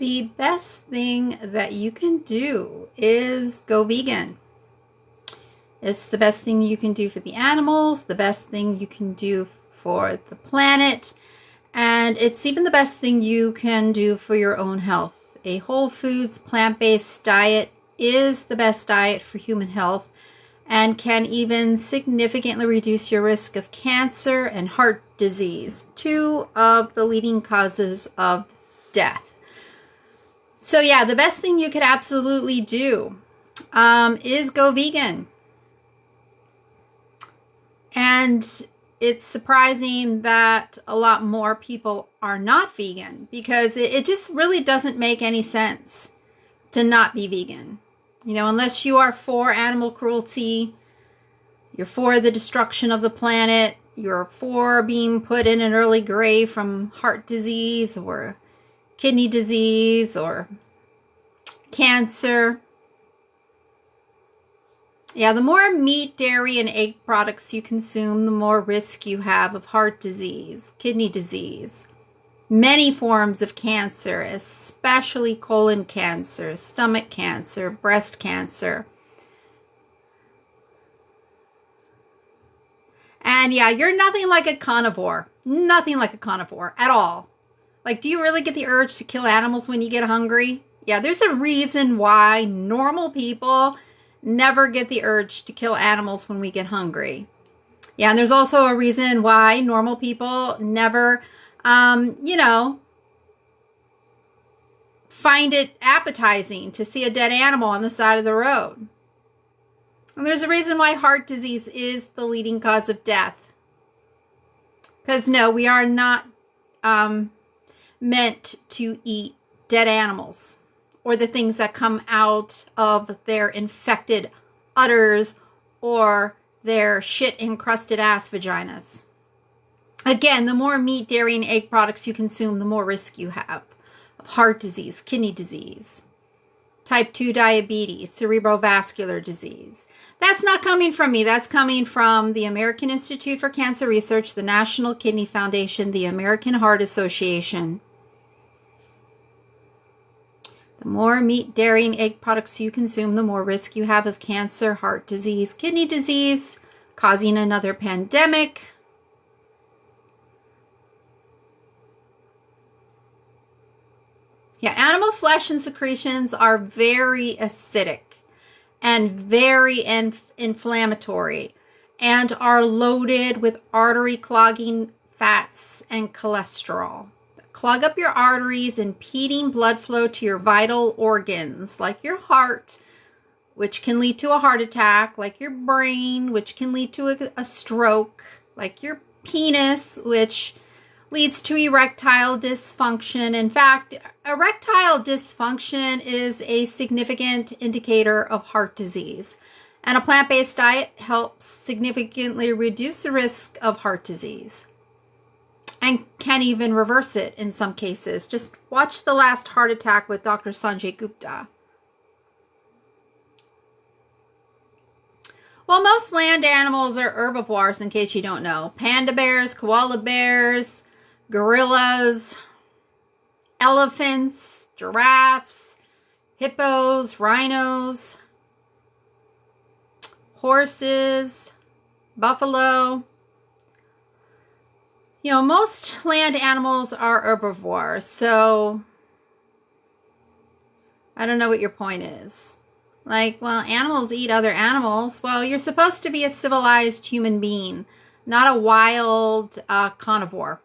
The best thing that you can do is go vegan. It's the best thing you can do for the animals, the best thing you can do for the planet, and it's even the best thing you can do for your own health. A whole foods, plant-based diet is the best diet for human health and can even significantly reduce your risk of cancer and heart disease, two of the leading causes of death. So yeah, the best thing you could absolutely do is go vegan. And it's surprising that a lot more people are not vegan, because it just really doesn't make any sense to not be vegan. You know, unless you are for animal cruelty, you're for the destruction of the planet, you're for being put in an early grave from heart disease or kidney disease or cancer. Yeah, the more meat, dairy, and egg products you consume, the more risk you have of heart disease, kidney disease, many forms of cancer, especially colon cancer, stomach cancer, breast cancer. And yeah, you're nothing like a carnivore. Nothing like a carnivore at all. Like, do you really get the urge to kill animals when you get hungry? Yeah, there's a reason why normal people never get the urge to kill animals when we get hungry. Yeah, and there's also a reason why normal people never, find it appetizing to see a dead animal on the side of the road. And there's a reason why heart disease is the leading cause of death. Because no, we are not meant to eat dead animals or the things that come out of their infected udders or their shit-encrusted ass vaginas. Again, the more meat, dairy, and egg products you consume, the more risk you have of heart disease, kidney disease, type 2 diabetes, cerebrovascular disease. That's not coming from me. That's coming from the American Institute for Cancer Research, the National Kidney Foundation, the American Heart Association. The more meat, dairy, and egg products you consume, the more risk you have of cancer, heart disease, kidney disease, causing another pandemic. Yeah, animal flesh and secretions are very acidic and very inflammatory and are loaded with artery clogging fats and cholesterol. Clog up your arteries, impeding blood flow to your vital organs, like your heart, which can lead to a heart attack, like your brain, which can lead to a stroke, like your penis, which leads to erectile dysfunction. In fact, erectile dysfunction is a significant indicator of heart disease, and a plant-based diet helps significantly reduce the risk of heart disease and can even reverse it in some cases. Just watch The Last Heart Attack with Dr. Sanjay Gupta. Well, most land animals are herbivores, in case you don't know. Panda bears, koala bears, gorillas, elephants, giraffes, hippos, rhinos, horses, buffalo. You know, most land animals are herbivores, so I don't know what your point is. Like, well, animals eat other animals. Well, you're supposed to be a civilized human being, not a wild carnivore.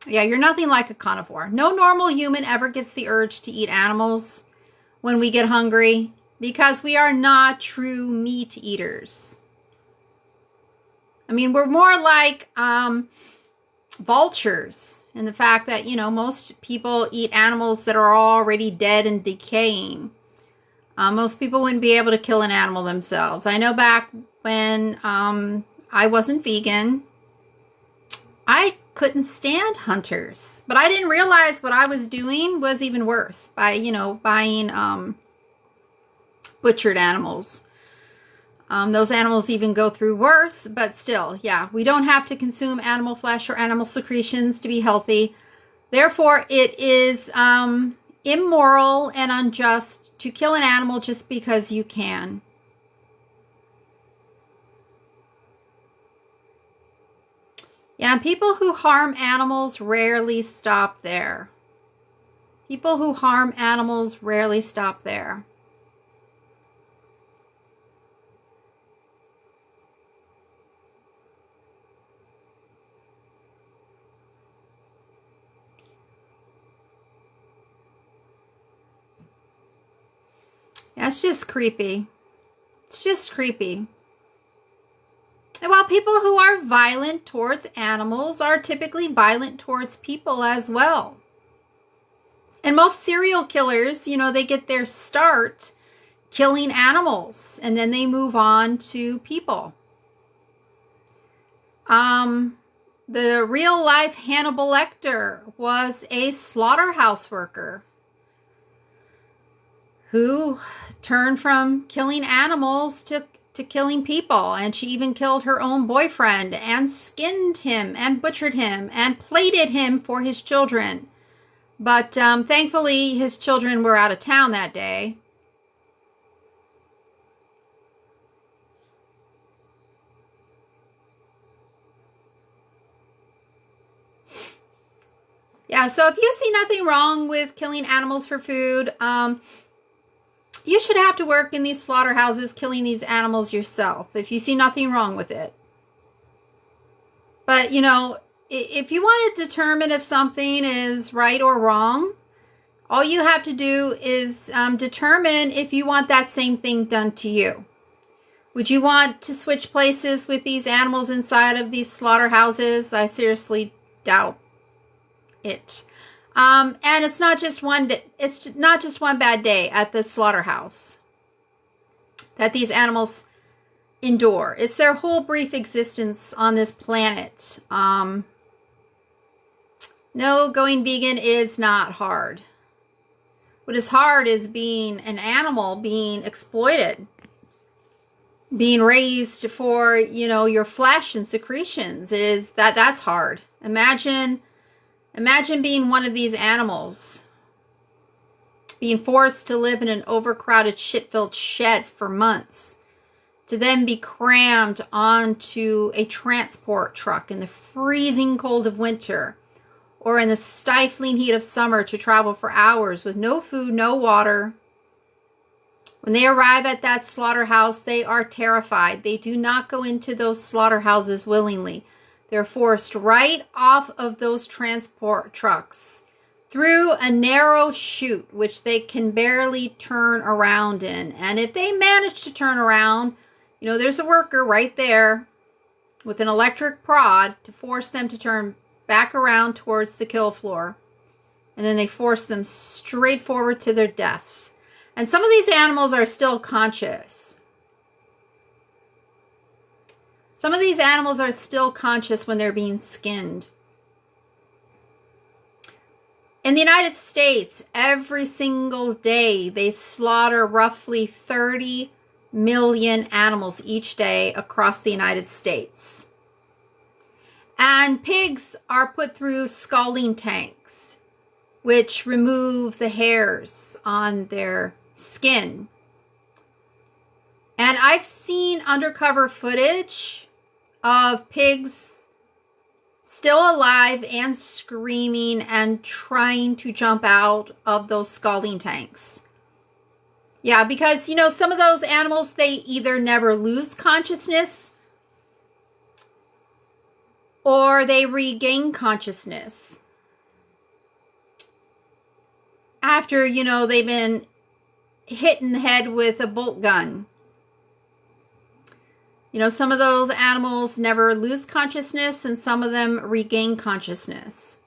Yeah, you're nothing like a carnivore. No normal human ever gets the urge to eat animals when we get hungry, because we are not true meat eaters. I mean, we're more like vultures in the fact that, you know, most people eat animals that are already dead and decaying. Most people wouldn't be able to kill an animal themselves. I know back when I wasn't vegan, I couldn't stand hunters, but I didn't realize what I was doing was even worse by, you know, buying butchered animals. Those animals even go through worse, but still, yeah, we don't have to consume animal flesh or animal secretions to be healthy. Therefore, it is immoral and unjust to kill an animal just because you can. Yeah, people who harm animals rarely stop there. People who harm animals rarely stop there. That's just creepy. It's just creepy. And while people who are violent towards animals are typically violent towards people as well. And most serial killers, they get their start killing animals and then they move on to people. The real life Hannibal Lecter was a slaughterhouse worker who turned from killing animals to killing people. And she even killed her own boyfriend and skinned him and butchered him and plated him for his children. But thankfully, his children were out of town that day. Yeah, so if you see nothing wrong with killing animals for food, you should have to work in these slaughterhouses killing these animals yourself if you see nothing wrong with it. But, if you want to determine if something is right or wrong, all you have to do is determine if you want that same thing done to you. Would you want to switch places with these animals inside of these slaughterhouses? I seriously doubt it. And it's not just one bad day at the slaughterhouse that these animals endure. It's their whole brief existence on this planet. No, going vegan is not hard. What is hard is being an animal, being exploited, being raised for, your flesh and secretions. That's hard. Imagine being one of these animals, being forced to live in an overcrowded, shit-filled shed for months, to then be crammed onto a transport truck in the freezing cold of winter, or in the stifling heat of summer to travel for hours with no food, no water. When they arrive at that slaughterhouse, they are terrified. They do not go into those slaughterhouses willingly. They're forced right off of those transport trucks through a narrow chute, which they can barely turn around in. And if they manage to turn around, there's a worker right there with an electric prod to force them to turn back around towards the kill floor. And then they force them straight forward to their deaths. And some of these animals are still conscious. Some of these animals are still conscious when they're being skinned. In the United States, every single day, they slaughter roughly 30 million animals each day across the United States. And pigs are put through scalding tanks, which remove the hairs on their skin. And I've seen undercover footage of pigs still alive and screaming and trying to jump out of those scalding tanks. Yeah, because, some of those animals, they either never lose consciousness or they regain consciousness after, they've been hit in the head with a bolt gun. Some of those animals never lose consciousness and some of them regain consciousness.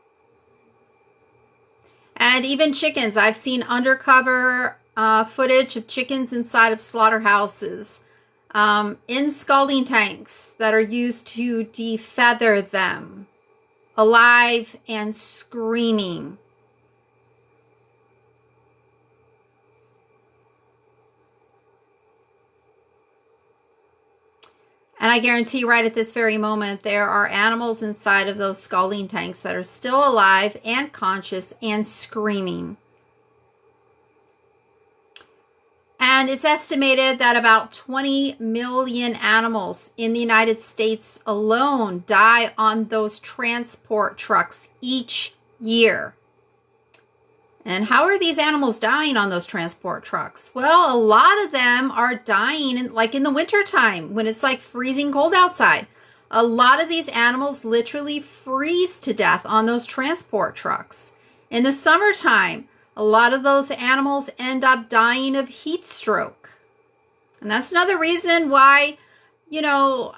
And even chickens. I've seen undercover footage of chickens inside of slaughterhouses in scalding tanks that are used to defeather them, alive and screaming. And I guarantee right at this very moment, there are animals inside of those scalding tanks that are still alive and conscious and screaming. And it's estimated that about 20 million animals in the United States alone die on those transport trucks each year. And how are these animals dying on those transport trucks? Well, a lot of them are dying in the wintertime when it's like freezing cold outside. A lot of these animals literally freeze to death on those transport trucks. In the summertime, a lot of those animals end up dying of heat stroke. And that's another reason why, the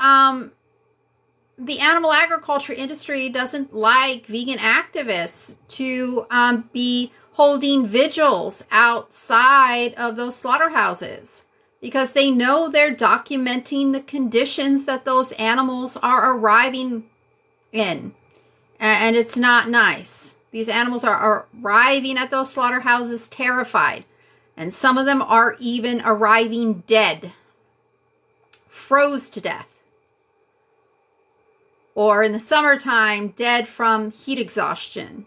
animal agriculture industry doesn't like vegan activists to be holding vigils outside of those slaughterhouses, because they know they're documenting the conditions that those animals are arriving in. And it's not nice. These animals are arriving at those slaughterhouses terrified. And some of them are even arriving dead, froze to death. Or in the summertime, dead from heat exhaustion.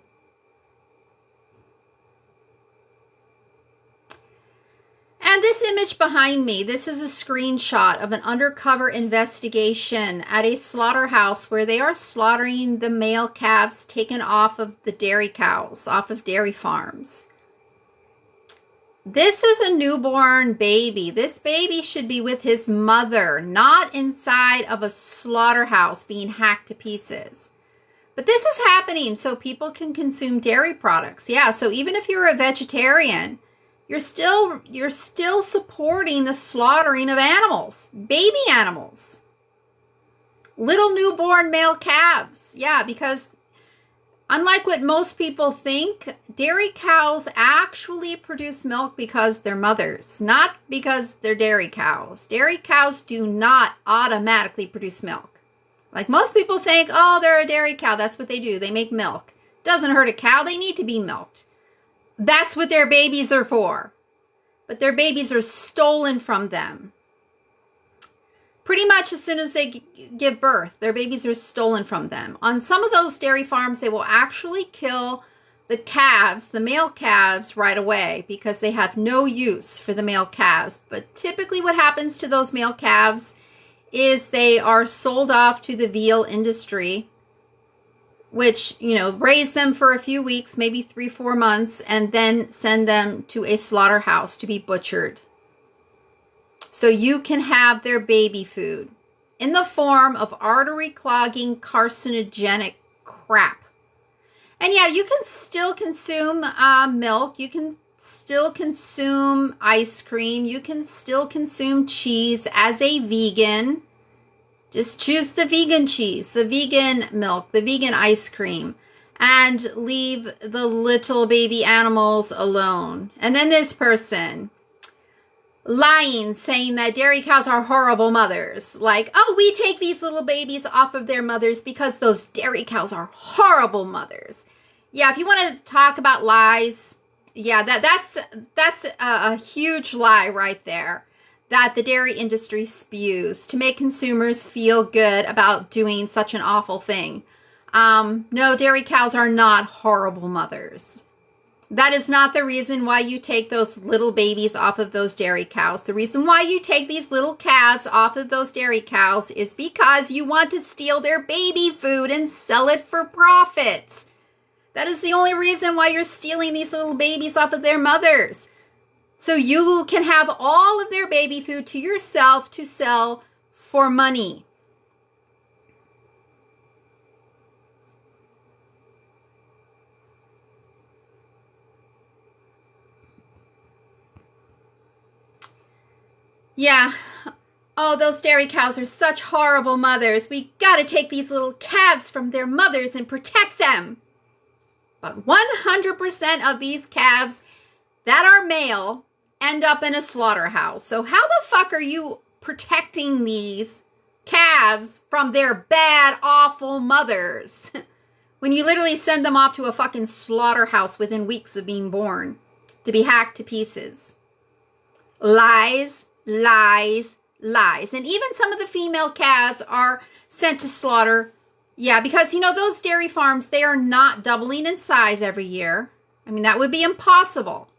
And this image behind me, this is a screenshot of an undercover investigation at a slaughterhouse where they are slaughtering the male calves taken off of the dairy cows, off of dairy farms. This is a newborn baby. This baby should be with his mother, not inside of a slaughterhouse being hacked to pieces. But this is happening so people can consume dairy products. Yeah, so even if you're a vegetarian, you're still supporting the slaughtering of animals, baby animals, little newborn male calves. Yeah, because unlike what most people think, dairy cows actually produce milk because they're mothers, not because they're dairy cows. Dairy cows do not automatically produce milk. Like most people think, oh, they're a dairy cow. That's what they do. They make milk. Doesn't hurt a cow. They need to be milked. That's what their babies are for. But their babies are stolen from them. Pretty much as soon as they give birth, their babies are stolen from them. On some of those dairy farms, they will actually kill the calves, the male calves, right away because they have no use for the male calves. But typically what happens to those male calves is they are sold off to the veal industry, which, raise them for a few weeks, maybe 3-4 months, and then send them to a slaughterhouse to be butchered. So you can have their baby food in the form of artery clogging carcinogenic crap. And yeah, you can still consume milk. You can still consume ice cream. You can still consume cheese as a vegan. Just choose the vegan cheese, the vegan milk, the vegan ice cream, and leave the little baby animals alone. And then this person lying, saying that dairy cows are horrible mothers. Like, oh, we take these little babies off of their mothers because those dairy cows are horrible mothers. Yeah, if you want to talk about lies, yeah, that's a huge lie right there that the dairy industry spews to make consumers feel good about doing such an awful thing. No, dairy cows are not horrible mothers. That is not the reason why you take those little babies off of those dairy cows. The reason why you take these little calves off of those dairy cows is because you want to steal their baby food and sell it for profit. That is the only reason why you're stealing these little babies off of their mothers. So you can have all of their baby food to yourself to sell for money. Yeah. Oh, those dairy cows are such horrible mothers. We got to take these little calves from their mothers and protect them. But 100% of these calves that are male end up in a slaughterhouse. So how the fuck are you protecting these calves from their bad, awful mothers when you literally send them off to a fucking slaughterhouse within weeks of being born to be hacked to pieces? Lies, lies, lies. And even some of the female calves are sent to slaughter. Yeah, because, those dairy farms, they are not doubling in size every year. I mean, that would be impossible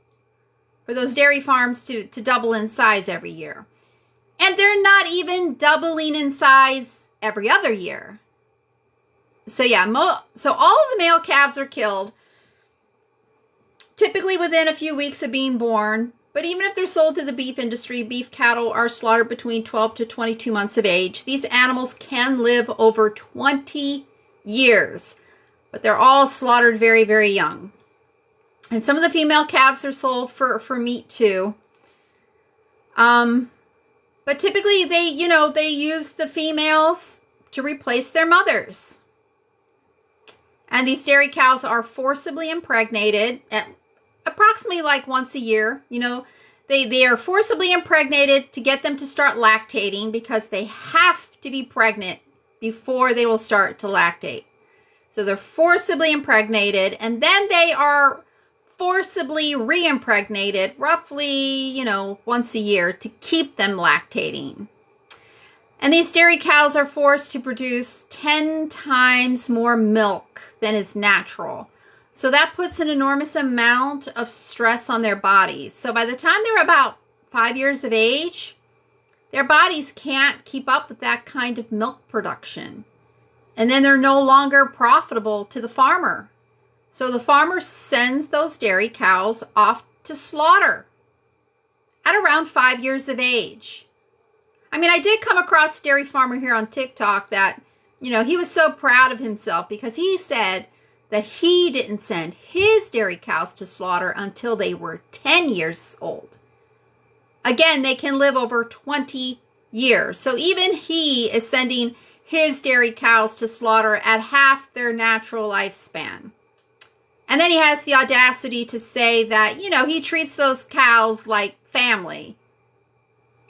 for those dairy farms to double in size every year. And they're not even doubling in size every other year. So yeah, so all of the male calves are killed typically within a few weeks of being born. But even if they're sold to the beef industry, beef cattle are slaughtered between 12 to 22 months of age. These animals can live over 20 years, but they're all slaughtered very, very young. And some of the female calves are sold for meat too. But typically they use the females to replace their mothers. And these dairy cows are forcibly impregnated at approximately like once a year. They are forcibly impregnated to get them to start lactating, because they have to be pregnant before they will start to lactate. So they're forcibly impregnated, and then they are forcibly re-impregnated roughly, once a year to keep them lactating. And these dairy cows are forced to produce 10 times more milk than is natural. So that puts an enormous amount of stress on their bodies. So by the time they're about 5 years of age, their bodies can't keep up with that kind of milk production. And then they're no longer profitable to the farmer. So the farmer sends those dairy cows off to slaughter at around 5 years of age. I mean, I did come across a dairy farmer here on TikTok that, he was so proud of himself because he said that he didn't send his dairy cows to slaughter until they were 10 years old. Again, they can live over 20 years. So even he is sending his dairy cows to slaughter at half their natural lifespan. And then he has the audacity to say that, he treats those cows like family.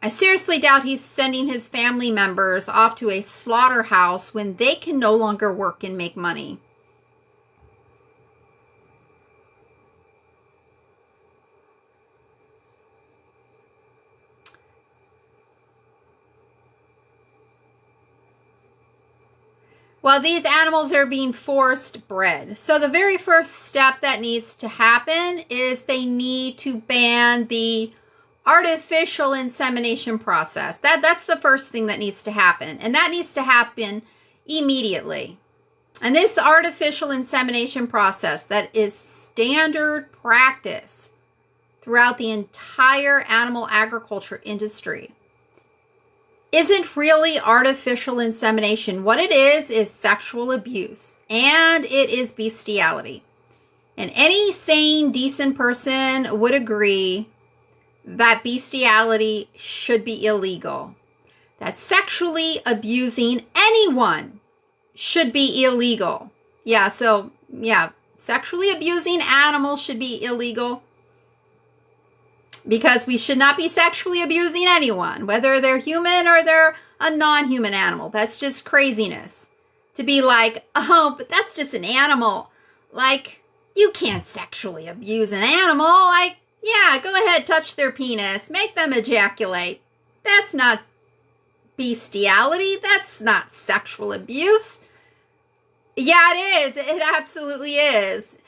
I seriously doubt he's sending his family members off to a slaughterhouse when they can no longer work and make money. Well, these animals are being forced bred. So the very first step that needs to happen is they need to ban the artificial insemination process. That's the first thing that needs to happen. And that needs to happen immediately. And this artificial insemination process that is standard practice throughout the entire animal agriculture industry isn't really artificial insemination. What it is sexual abuse, and it is bestiality. And any sane, decent person would agree that bestiality should be illegal. That sexually abusing anyone should be illegal. Sexually abusing animals should be illegal, because we should not be sexually abusing anyone, whether they're human or they're a non-human animal. That's just craziness. To be like, oh, but that's just an animal. Like, you can't sexually abuse an animal. Like, yeah, go ahead, touch their penis, make them ejaculate. That's not bestiality. That's not sexual abuse. Yeah, it is. It absolutely is.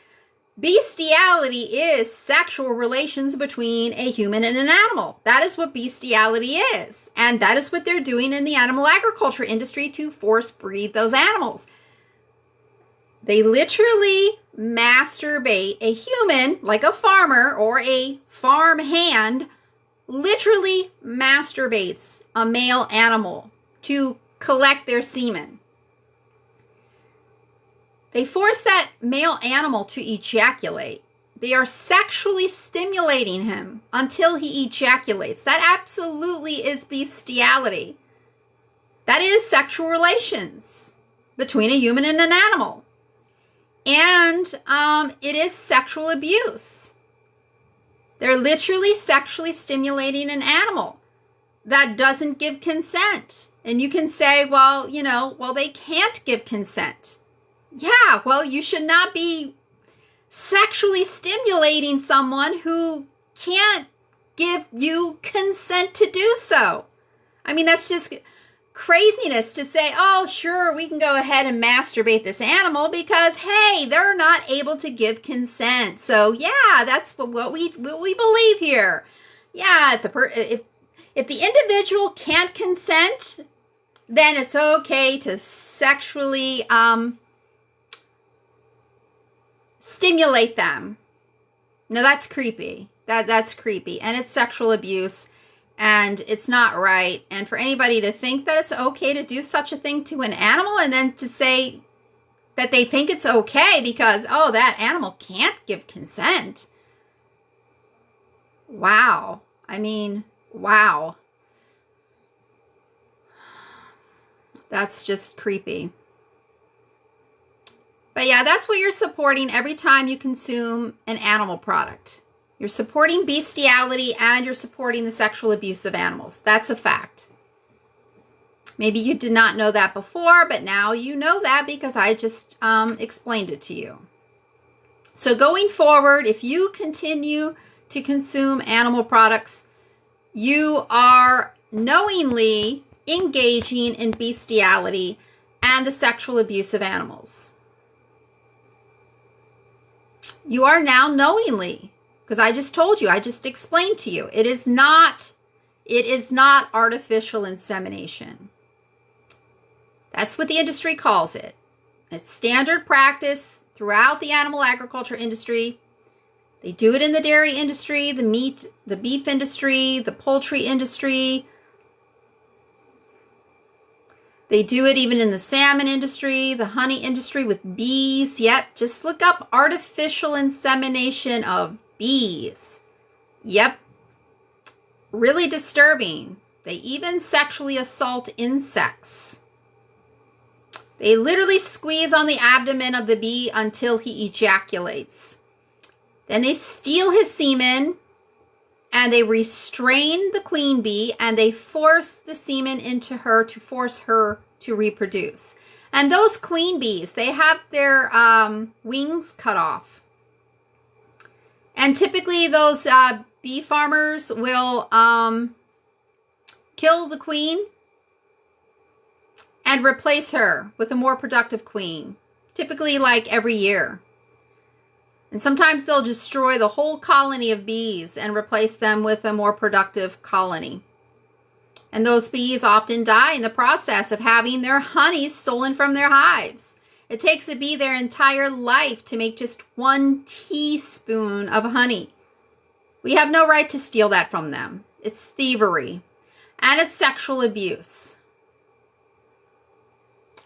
Bestiality is sexual relations between a human and an animal. That is what bestiality is. And that is what they're doing in the animal agriculture industry to force breed those animals. They literally masturbate. A human, like a farmer or a farm hand, literally masturbates a male animal to collect their semen. They force that male animal to ejaculate. They are sexually stimulating him until he ejaculates. That absolutely is bestiality. That is sexual relations between a human and an animal. And it is sexual abuse. They're literally sexually stimulating an animal that doesn't give consent. And you can say, well, they can't give consent. Yeah, well, you should not be sexually stimulating someone who can't give you consent to do so. I mean, that's just craziness to say, oh, sure, we can go ahead and masturbate this animal because, hey, they're not able to give consent. So, yeah, that's what we believe here. Yeah, if the individual can't consent, then it's okay to sexually stimulate them. No, that's creepy. That's creepy, and it's sexual abuse. And it's not right. And for anybody to think that it's okay to do such a thing to an animal and then to say that they think it's okay because, oh, that animal can't give consent. Wow. I mean, wow. That's just creepy. But yeah, that's what you're supporting every time you consume an animal product. You're supporting bestiality and you're supporting the sexual abuse of animals. That's a fact. Maybe you did not know that before, but now you know that because I just explained it to you. So going forward, if you continue to consume animal products, you are knowingly engaging in bestiality and the sexual abuse of animals. You are now knowingly, because I just told you, I just explained to you, it is not artificial insemination. That's what the industry calls it. It's standard practice throughout the animal agriculture industry. They do it in the dairy industry, the beef industry, the poultry industry. They do it even in the salmon industry, the honey industry with bees. Yep, just look up artificial insemination of bees. Yep, really disturbing. They even sexually assault insects. They literally squeeze on the abdomen of the bee until he ejaculates. Then they steal his semen and they restrain the queen bee and they force the semen into her to force her to reproduce. And those queen bees, they have their wings cut off. And typically those bee farmers will kill the queen and replace her with a more productive queen, typically like every year. And sometimes they'll destroy the whole colony of bees and replace them with a more productive colony. And those bees often die in the process of having their honey stolen from their hives. It takes a bee their entire life to make just 1 teaspoon of honey. We have no right to steal that from them. It's thievery. And it's sexual abuse.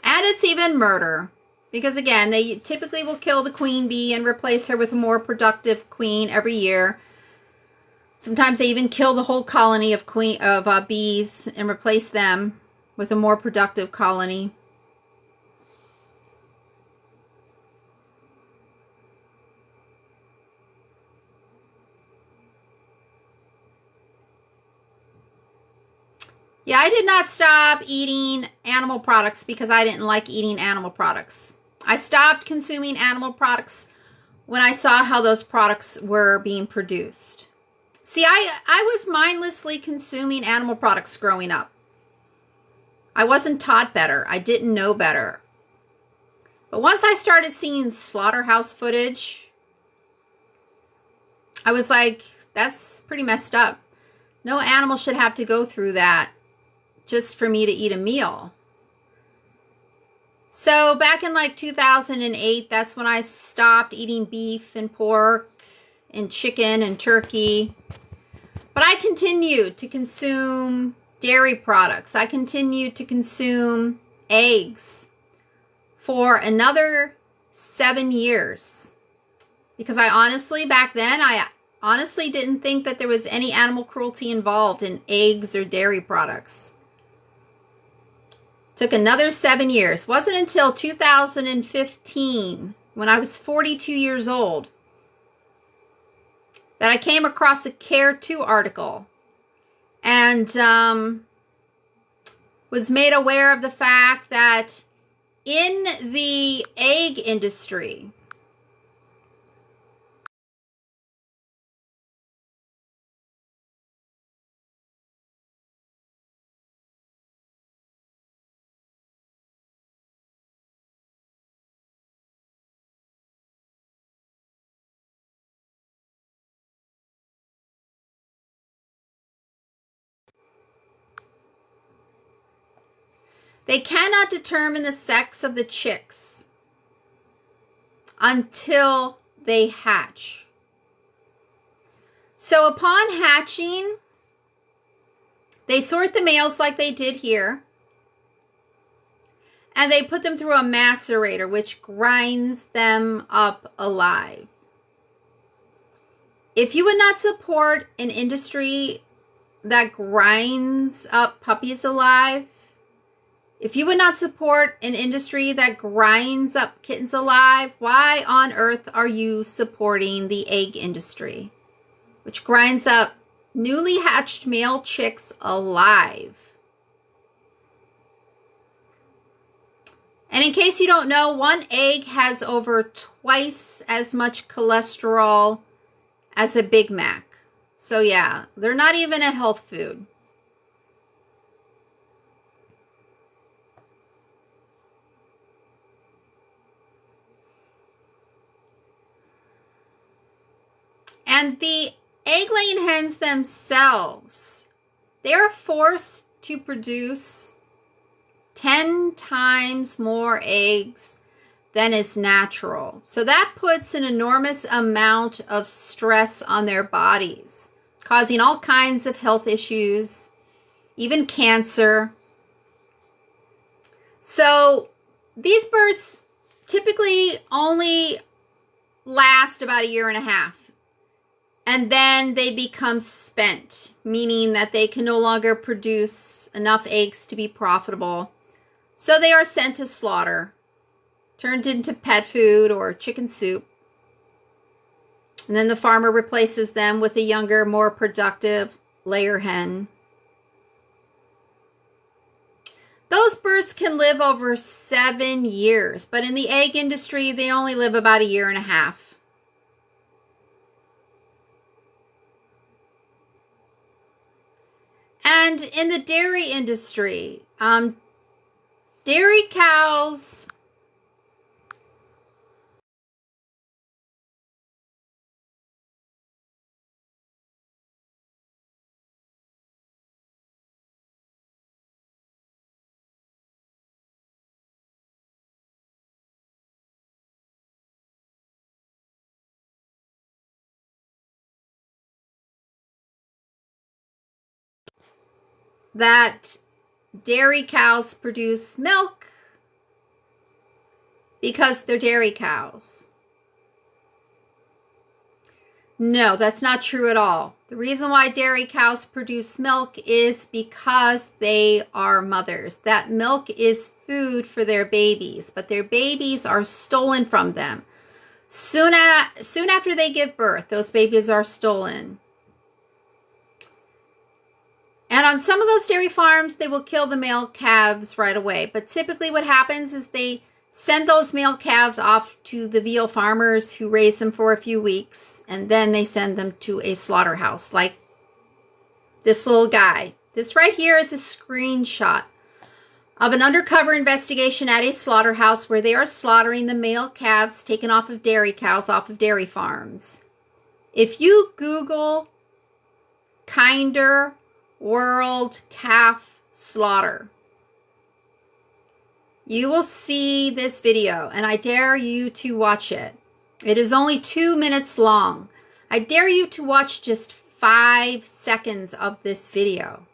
And it's even murder. Because again, they typically will kill the queen bee and replace her with a more productive queen every year. Sometimes they even kill the whole colony of bees and replace them with a more productive colony. Yeah, I did not stop eating animal products because I didn't like eating animal products. I stopped consuming animal products when I saw how those products were being produced. See, I was mindlessly consuming animal products growing up. I wasn't taught better. I didn't know better. But once I started seeing slaughterhouse footage, I was like, that's pretty messed up. No animal should have to go through that just for me to eat a meal. So back in like 2008, that's when I stopped eating beef and pork and chicken and turkey. But I continued to consume dairy products. I continued to consume eggs for another 7 years. Because back then, I honestly didn't think that there was any animal cruelty involved in eggs or dairy products. Took another 7 years. Wasn't until 2015, when I was 42 years old, that I came across a Care 2 article and was made aware of the fact that in the egg industry, They cannot determine the sex of the chicks until they hatch. So upon hatching, they sort the males like they did here, and they put them through a macerator, which grinds them up alive. If you would not support an industry that grinds up puppies alive, if you would not support an industry that grinds up kittens alive, why on earth are you supporting the egg industry, which grinds up newly hatched male chicks alive? And in case you don't know, one egg has over twice as much cholesterol as a Big Mac. So yeah, they're not even a health food. And the egg-laying hens themselves, they're forced to produce 10 times more eggs than is natural. So that puts an enormous amount of stress on their bodies, causing all kinds of health issues, even cancer. So these birds typically only last about a year and a half. And then they become spent, meaning that they can no longer produce enough eggs to be profitable. So they are sent to slaughter, turned into pet food or chicken soup. And then the farmer replaces them with a younger, more productive layer hen. Those birds can live over 7 years, but in the egg industry, they only live about a year and a half. And in the dairy industry, dairy cows that dairy cows produce milk because they're dairy cows. No, that's not true at all. The reason why dairy cows produce milk is because they are mothers. That milk is food for their babies, but their babies are stolen from them. Soon after they give birth, those babies are stolen. And on some of those dairy farms, they will kill the male calves right away. But typically what happens is they send those male calves off to the veal farmers who raise them for a few weeks. And then they send them to a slaughterhouse like this little guy. This right here is a screenshot of an undercover investigation at a slaughterhouse where they are slaughtering the male calves taken off of dairy cows off of dairy farms. If you Google Kinder World Calf Slaughter, you will see this video, and I dare you to watch it. It is only 2 minutes long. I dare you to watch just 5 seconds of this video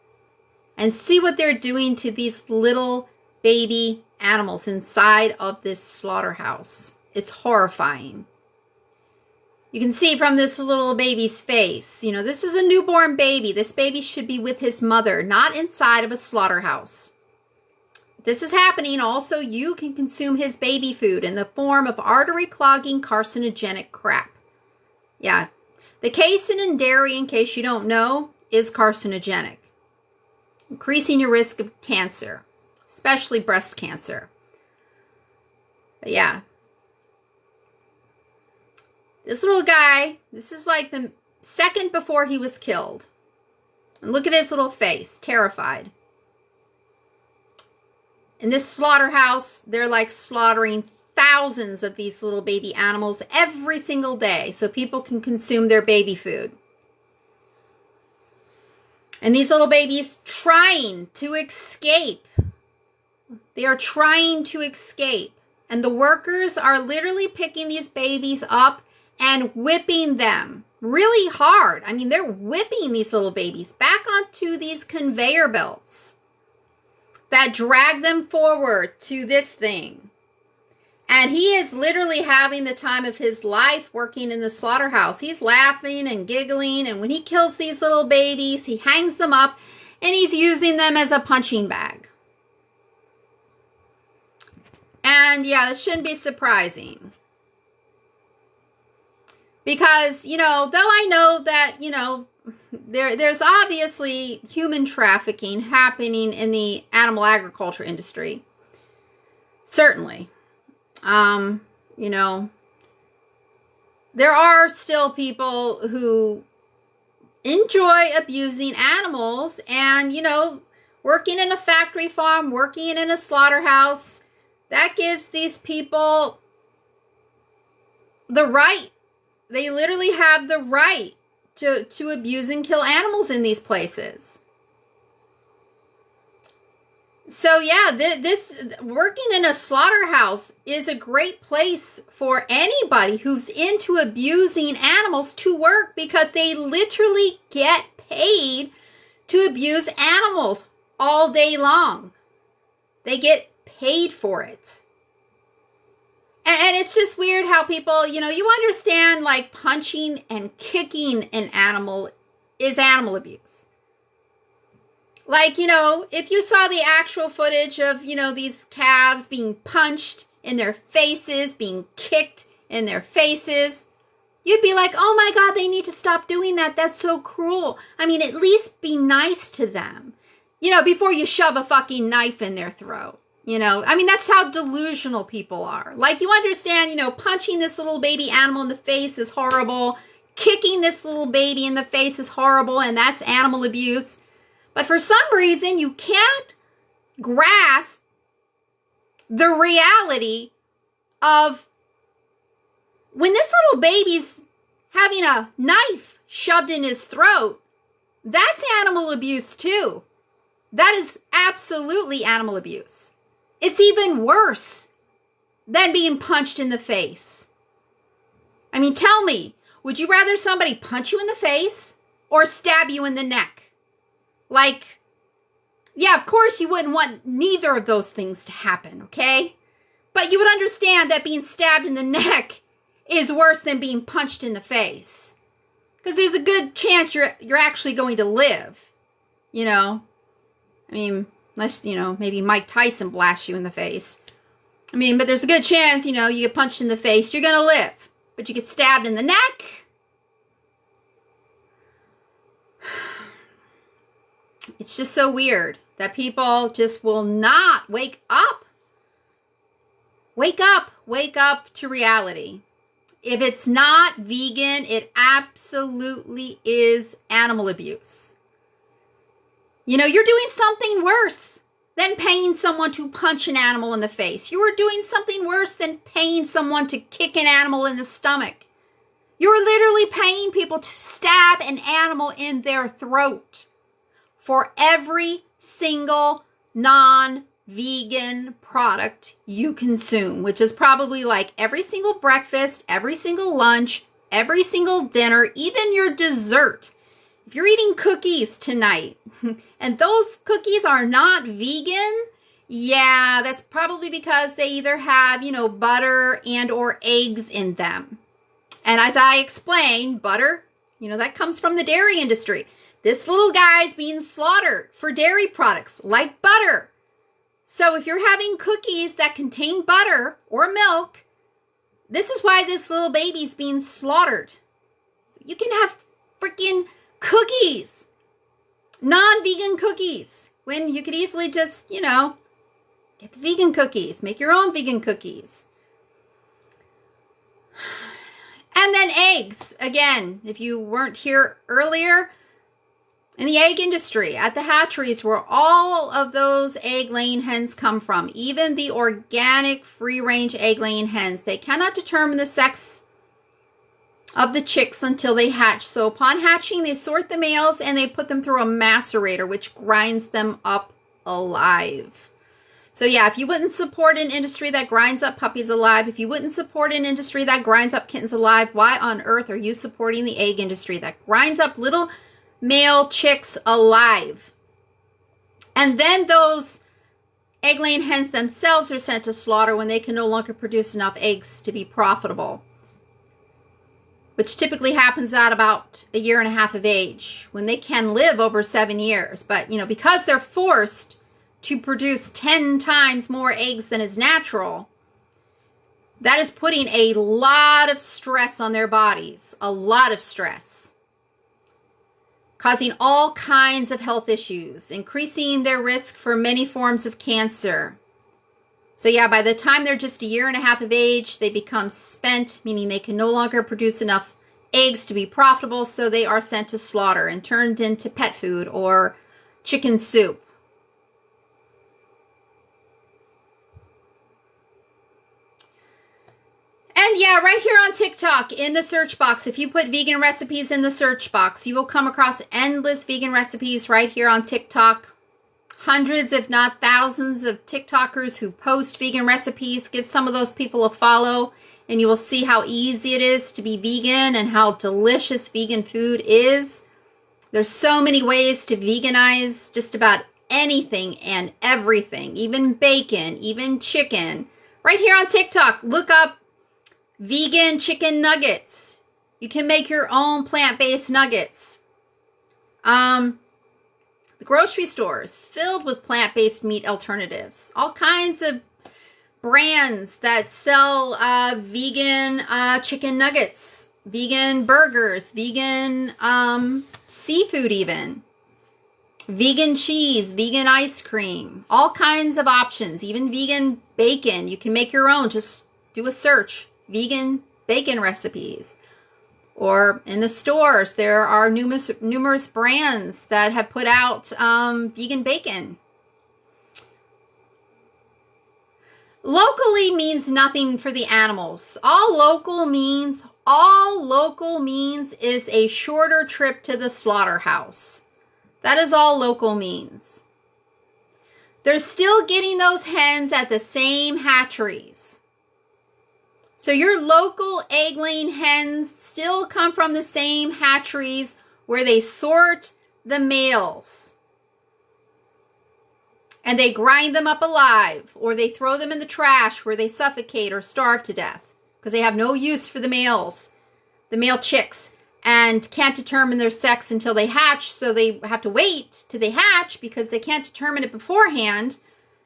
and see what they're doing to these little baby animals inside of this slaughterhouse. It's horrifying. You can see from this little baby's face, you know, this is a newborn baby. This baby should be with his mother, not inside of a slaughterhouse. This is happening. Also, you can consume his baby food in the form of artery-clogging carcinogenic crap. Yeah, the casein in dairy, in case you don't know, is carcinogenic, increasing your risk of cancer, especially breast cancer. But yeah. This little guy, this is like the second before he was killed. And look at his little face, terrified. In this slaughterhouse, they're like slaughtering thousands of these little baby animals every single day so people can consume their baby food. And these little babies trying to escape They are trying to escape. And the workers are literally picking these babies up and whipping them really hard. I mean, they're whipping these little babies back onto these conveyor belts that drag them forward to this thing. And he is literally having the time of his life working in the slaughterhouse. He's laughing and giggling. And when he kills these little babies, he hangs them up and he's using them as a punching bag. And yeah, this shouldn't be surprising. Because, you know, though I know that, you know, there's obviously human trafficking happening in the animal agriculture industry. Certainly. You know, there are still people who enjoy abusing animals and, you know, working in a factory farm, working in a slaughterhouse, that gives these people the right. They literally have the right to abuse and kill animals in these places. So yeah, this working in a slaughterhouse is a great place for anybody who's into abusing animals to work, because they literally get paid to abuse animals all day long. They get paid for it. And it's just weird how people, you know, you understand like punching and kicking an animal is animal abuse. Like, you know, if you saw the actual footage of, you know, these calves being punched in their faces, being kicked in their faces, you'd be like, oh my God, they need to stop doing that. That's so cruel. I mean, at least be nice to them, you know, before you shove a fucking knife in their throat. You know, I mean, that's how delusional people are. Like, you understand, you know, punching this little baby animal in the face is horrible. Kicking this little baby in the face is horrible, and that's animal abuse. But for some reason, you can't grasp the reality of when this little baby's having a knife shoved in his throat, that's animal abuse too. That is absolutely animal abuse. It's even worse than being punched in the face. I mean, tell me, would you rather somebody punch you in the face or stab you in the neck? Like, yeah, of course you wouldn't want neither of those things to happen, okay? But you would understand that being stabbed in the neck is worse than being punched in the face. Because there's a good chance you're actually going to live, you know? I mean, unless, you know, maybe Mike Tyson blasts you in the face. I mean, but there's a good chance, you know, you get punched in the face, you're going to live. But you get stabbed in the neck. It's just so weird that people just will not wake up. Wake up. Wake up to reality. If it's not vegan, it absolutely is animal abuse. You know, you're doing something worse than paying someone to punch an animal in the face. You are doing something worse than paying someone to kick an animal in the stomach. You're literally paying people to stab an animal in their throat for every single non-vegan product you consume, which is probably like every single breakfast, every single lunch, every single dinner, even your dessert. If you're eating cookies tonight and those cookies are not vegan, yeah, that's probably because they either have, you know, butter and or eggs in them. And as I explained, butter, you know, that comes from the dairy industry. This little guy's being slaughtered for dairy products like butter. So if you're having cookies that contain butter or milk, this is why this little baby's being slaughtered. So you can have freaking cookies, non-vegan cookies, when you could easily just, you know, get the vegan cookies, make your own vegan cookies. And then eggs, again, if you weren't here earlier, in the egg industry, at the hatcheries where all of those egg-laying hens come from, even the organic free-range egg-laying hens, they cannot determine the sex of the chicks until they hatch. So upon hatching, they sort the males and they put them through a macerator, which grinds them up alive. So yeah, if you wouldn't support an industry that grinds up puppies alive, if you wouldn't support an industry that grinds up kittens alive, why on earth are you supporting the egg industry that grinds up little male chicks alive? And then those egg-laying hens themselves are sent to slaughter when they can no longer produce enough eggs to be profitable, which typically happens at about 1.5 years of age, when they can live over 7 years. But, you know, because they're forced to produce 10 times more eggs than is natural, that is putting a lot of stress on their bodies, a lot of stress, causing all kinds of health issues, increasing their risk for many forms of cancer. So yeah, by the time they're just 1.5 years of age, they become spent, meaning they can no longer produce enough eggs to be profitable, so they are sent to slaughter and turned into pet food or chicken soup. And yeah, right here on TikTok, in the search box, if you put vegan recipes in the search box, you will come across endless vegan recipes right here on TikTok. Hundreds, if not thousands, of TikTokers who post vegan recipes. Give some of those people a follow, and you will see how easy it is to be vegan and how delicious vegan food is. There's so many ways to veganize just about anything and everything, even bacon, even chicken. Right here on TikTok, look up vegan chicken nuggets. You can make your own plant-based nuggets. The grocery store is filled with plant-based meat alternatives. All kinds of brands that sell vegan chicken nuggets, vegan burgers, vegan seafood even, vegan cheese, vegan ice cream, all kinds of options, even vegan bacon. You can make your own. Just do a search. Vegan bacon recipes. Or in the stores, there are numerous brands that have put out vegan bacon. Locally means nothing for the animals. All local means is a shorter trip to the slaughterhouse. That is all local means. They're still getting those hens at the same hatcheries. So your local egg-laying hens still come from the same hatcheries where they sort the males. And they grind them up alive, or they throw them in the trash where they suffocate or starve to death because they have no use for the males, the male chicks, and can't determine their sex until they hatch. So they have to wait till they hatch because they can't determine it beforehand.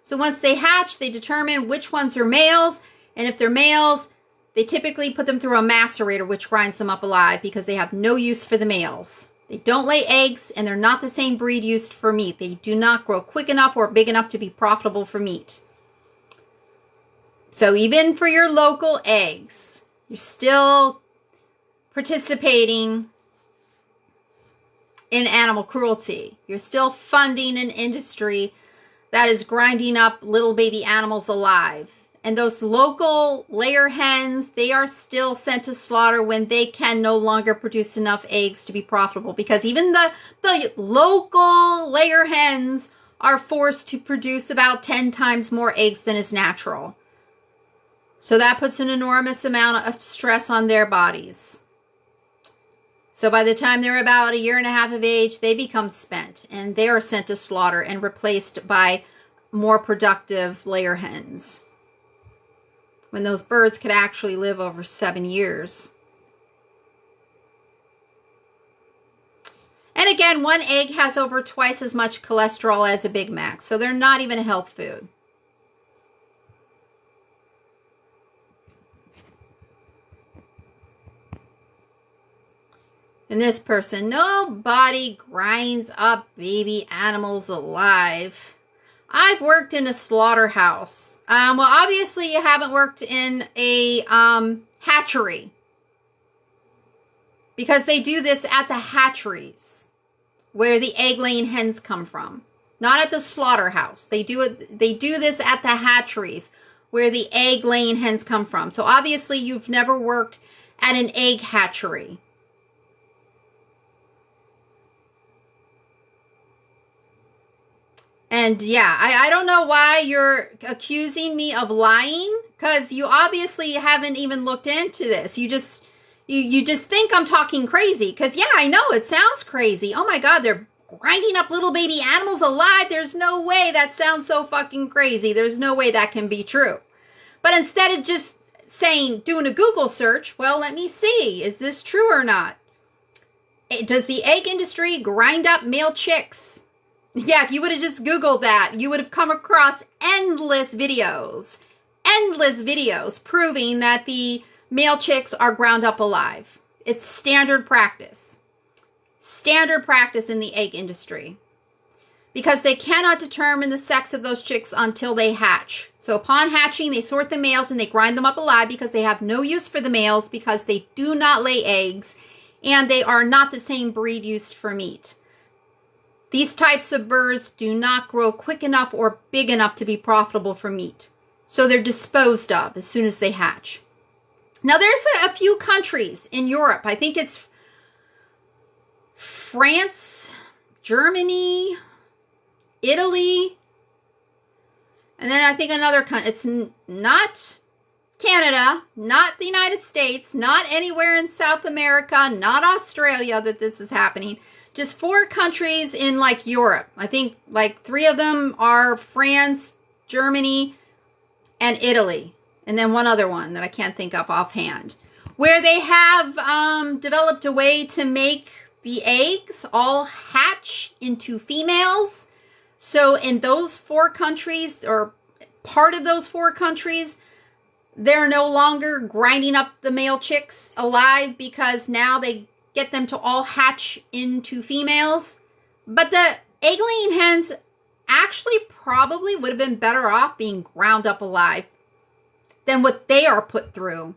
So once they hatch, they determine which ones are males. And if they're males, they typically put them through a macerator, which grinds them up alive because they have no use for the males. They don't lay eggs, and they're not the same breed used for meat. They do not grow quick enough or big enough to be profitable for meat. So even for your local eggs, you're still participating in animal cruelty. You're still funding an industry that is grinding up little baby animals alive. And those local layer hens, they are still sent to slaughter when they can no longer produce enough eggs to be profitable. Because even the local layer hens are forced to produce about 10 times more eggs than is natural. So that puts an enormous amount of stress on their bodies. So by the time they're about 1.5 years of age, they become spent. And they are sent to slaughter and replaced by more productive layer hens, when those birds could actually live over 7 years. And again, one egg has over twice as much cholesterol as a Big Mac, so they're not even a health food. And this person, nobody grinds up baby animals alive. I've worked in a slaughterhouse. Well, obviously you haven't worked in a hatchery, because they do this at the hatcheries where the egg-laying hens come from, not at the slaughterhouse. They do this at the hatcheries where the egg-laying hens come from. So obviously you've never worked at an egg hatchery. And And yeah, I don't know why you're accusing me of lying, because you obviously haven't even looked into this. You just think I'm talking crazy, because yeah, I know it sounds crazy. Oh my God, they're grinding up little baby animals alive. There's no way that sounds so fucking crazy. There's no way that can be true. But instead of just saying, doing a Google search, well, let me see, is this true or not? Does the egg industry grind up male chicks? Yeah, if you would have just Googled that, you would have come across endless videos proving that the male chicks are ground up alive. It's standard practice in the egg industry, because they cannot determine the sex of those chicks until they hatch. So upon hatching, they sort the males and they grind them up alive, because they have no use for the males, because they do not lay eggs and they are not the same breed used for meat. These types of birds do not grow quick enough or big enough to be profitable for meat. So they're disposed of as soon as they hatch. Now there's a few countries in Europe. I think it's France, Germany, Italy, and then I think another country. It's not Canada, not the United States, not anywhere in South America, not Australia that this is happening. Just 4 countries in like Europe. I think like 3 of them are France, Germany, and Italy. And then one other one that I can't think of offhand, where they have developed a way to make the eggs all hatch into females. So in those 4 countries, or part of those 4 countries, they're no longer grinding up the male chicks alive, because now they get them to all hatch into females. But the egg-laying hens actually probably would have been better off being ground up alive than what they are put through,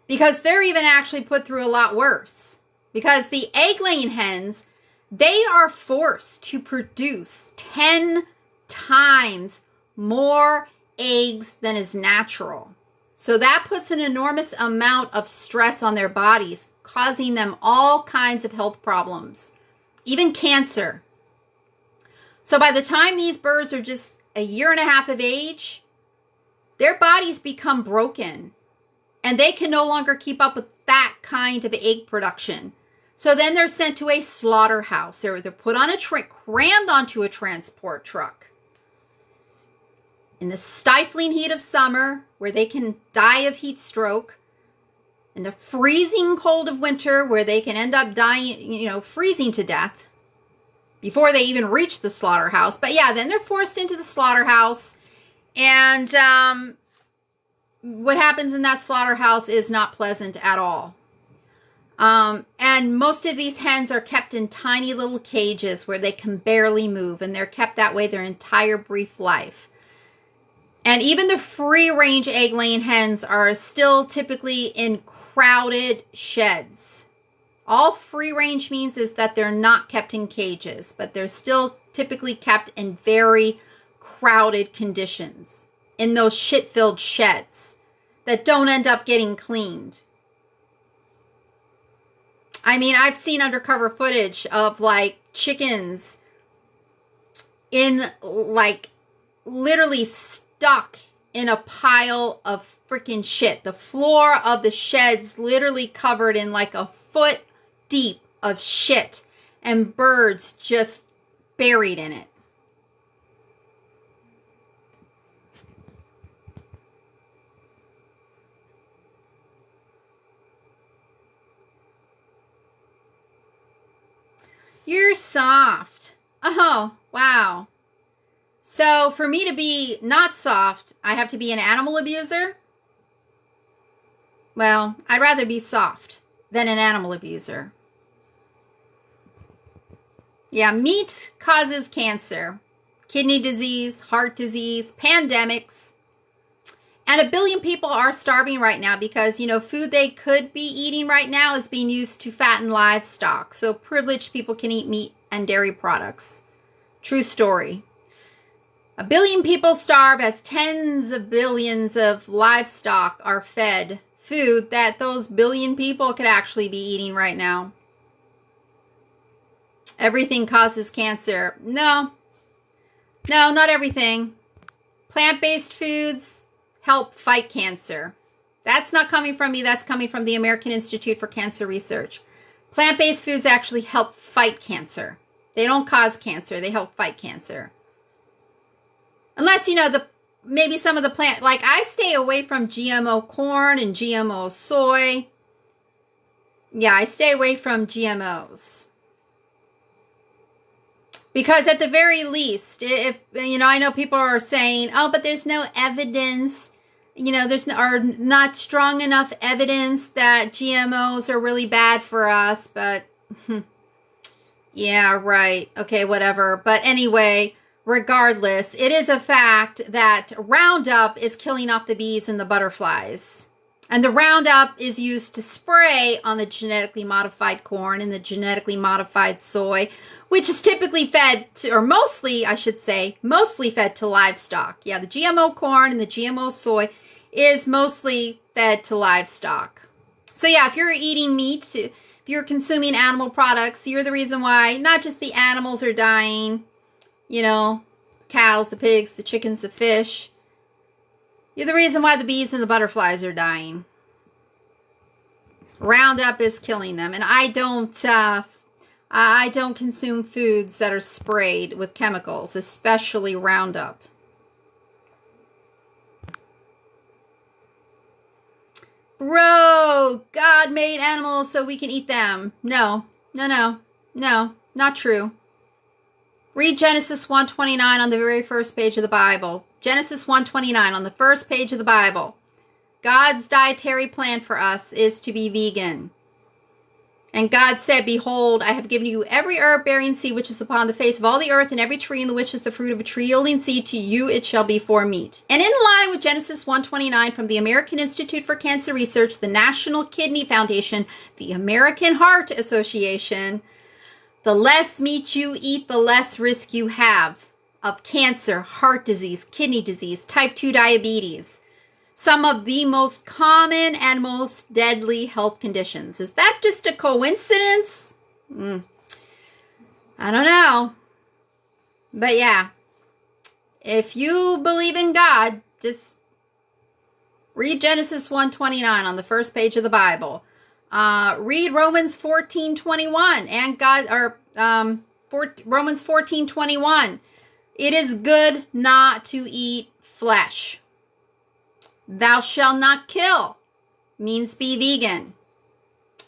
because they're even actually put through a lot worse. Because the egg-laying hens, they are forced to produce 10 times more eggs than is natural. So that puts an enormous amount of stress on their bodies, causing them all kinds of health problems, even cancer. So by the time these birds are just a year and a half of age, their bodies become broken and they can no longer keep up with that kind of egg production. So then they're sent to a slaughterhouse. They're put on crammed onto a transport truck in the stifling heat of summer, where they can die of heat stroke, in the freezing cold of winter, where they can end up dying, freezing to death before they even reach the slaughterhouse. But yeah, then they're forced into the slaughterhouse, and what happens in that slaughterhouse is not pleasant at all. And most of these hens are kept in tiny little cages where they can barely move, and they're kept that way their entire brief life. And even the free-range egg-laying hens are still typically in crowded sheds. All free-range means is that they're not kept in cages, but they're still typically kept in very crowded conditions, in those shit-filled sheds that don't end up getting cleaned. I mean, I've seen undercover footage of like chickens in like literally stuck in a pile of freaking shit. The floor of the shed's literally covered in like a foot deep of shit, and birds just buried in it. You're soft. Oh, wow. So for me to be not soft, I have to be an animal abuser? Well, I'd rather be soft than an animal abuser. Yeah, meat causes cancer, kidney disease, heart disease, pandemics. And 1 billion people are starving right now because, food they could be eating right now is being used to fatten livestock. So privileged people can eat meat and dairy products. True story. 1 billion people starve as tens of billions of livestock are fed food that those 1 billion people could actually be eating right now. Everything causes cancer. No. No, not everything. Plant-based foods help fight cancer. That's not coming from me. That's coming from the American Institute for Cancer Research. Plant-based foods actually help fight cancer. They don't cause cancer. They help fight cancer. Unless, maybe some of the plant, like I stay away from GMO corn and GMO soy. Yeah, I stay away from GMOs. Because at the very least, if, I know people are saying, oh, but there's no evidence, there's not strong enough evidence that GMOs are really bad for us, but yeah, right. Okay, whatever. But anyway, regardless, it is a fact that Roundup is killing off the bees and the butterflies. And the Roundup is used to spray on the genetically modified corn and the genetically modified soy, which is typically fed to, or mostly, I should say, mostly fed to livestock. Yeah, the GMO corn and the GMO soy is mostly fed to livestock. So yeah, if you're eating meat, if you're consuming animal products, you're the reason why not just the animals are dying, cows, the pigs, the chickens, the fish. You're the reason why the bees and the butterflies are dying. Roundup is killing them. And I don't consume foods that are sprayed with chemicals, especially Roundup. Bro, God made animals so we can eat them. No, not true. Read Genesis 1:29 on the very first page of the Bible. Genesis 1:29 on the first page of the Bible. God's dietary plan for us is to be vegan. And God said, behold, I have given you every herb bearing seed which is upon the face of all the earth, and every tree in the which is the fruit of a tree yielding seed, to you it shall be for meat. And in line with Genesis 1:29 from the American Institute for Cancer Research, the National Kidney Foundation, the American Heart Association, the less meat you eat, the less risk you have of cancer, heart disease, kidney disease, type 2 diabetes. Some of the most common and most deadly health conditions. Is that just a coincidence? I don't know. But yeah, if you believe in God, just read Genesis 1:29 on the first page of the Bible. Read Romans 14:21 and Romans 14:21. It is good not to eat flesh. Thou shalt not kill means be vegan.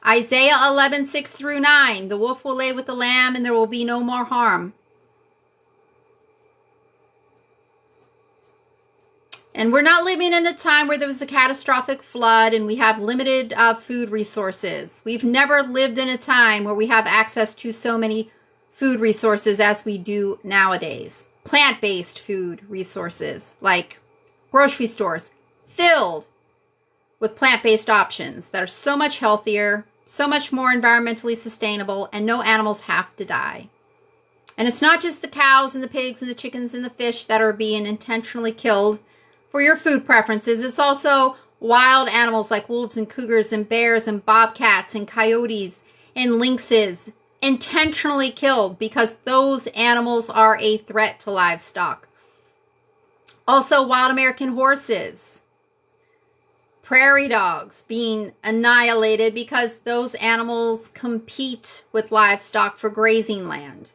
Isaiah 11:6-9. The wolf will lay with the lamb and there will be no more harm. And we're not living in a time where there was a catastrophic flood and we have limited food resources. We've never lived in a time where we have access to so many food resources as we do nowadays. Plant-based food resources like grocery stores filled with plant-based options that are so much healthier, so much more environmentally sustainable, and no animals have to die. And it's not just the cows and the pigs and the chickens and the fish that are being intentionally killed for your food preferences. It's also wild animals like wolves and cougars and bears and bobcats and coyotes and lynxes intentionally killed because those animals are a threat to livestock. Also, wild American horses, prairie dogs being annihilated because those animals compete with livestock for grazing land.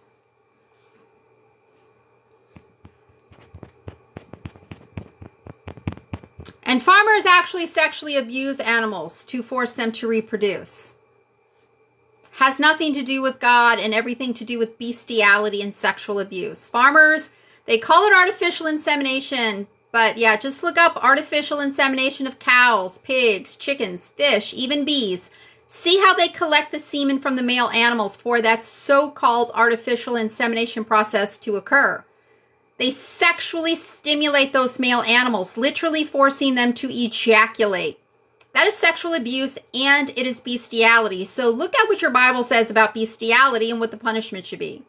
And farmers actually sexually abuse animals to force them to reproduce. Has nothing to do with God and everything to do with bestiality and sexual abuse. Farmers, they call it artificial insemination, but yeah, just look up artificial insemination of cows, pigs, chickens, fish, even bees. See how they collect the semen from the male animals for that so-called artificial insemination process to occur. They sexually stimulate those male animals, literally forcing them to ejaculate. That is sexual abuse and it is bestiality. So look at what your Bible says about bestiality and what the punishment should be.